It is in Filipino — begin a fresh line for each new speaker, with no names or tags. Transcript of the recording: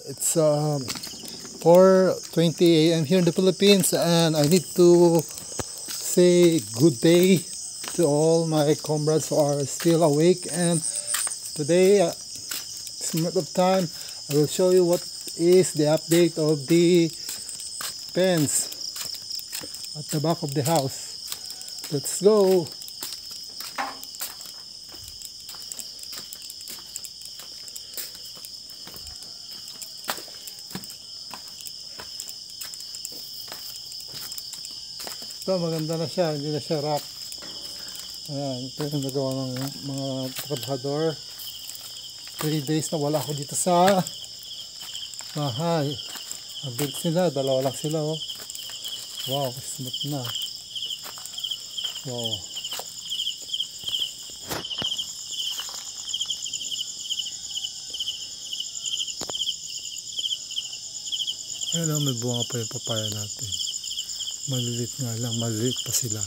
It's 4:20 a.m. here in the Philippines, and I need to say good day to all my comrades who are still awake. And today, this moment of time, I will show you what is the update of the fence at the back of the house. Let's go. Ito, maganda na siya, hindi na siya rock. Ayan, ito yung nagawa ng mga trabahador. 3 days na wala ako dito sa bahay. Ang big sila, dalawa lang sila, oh. Wow, smooth na. Wow. Ayun, may bunga pa yung papaya natin. Malilit nga lang, malilit pa sila.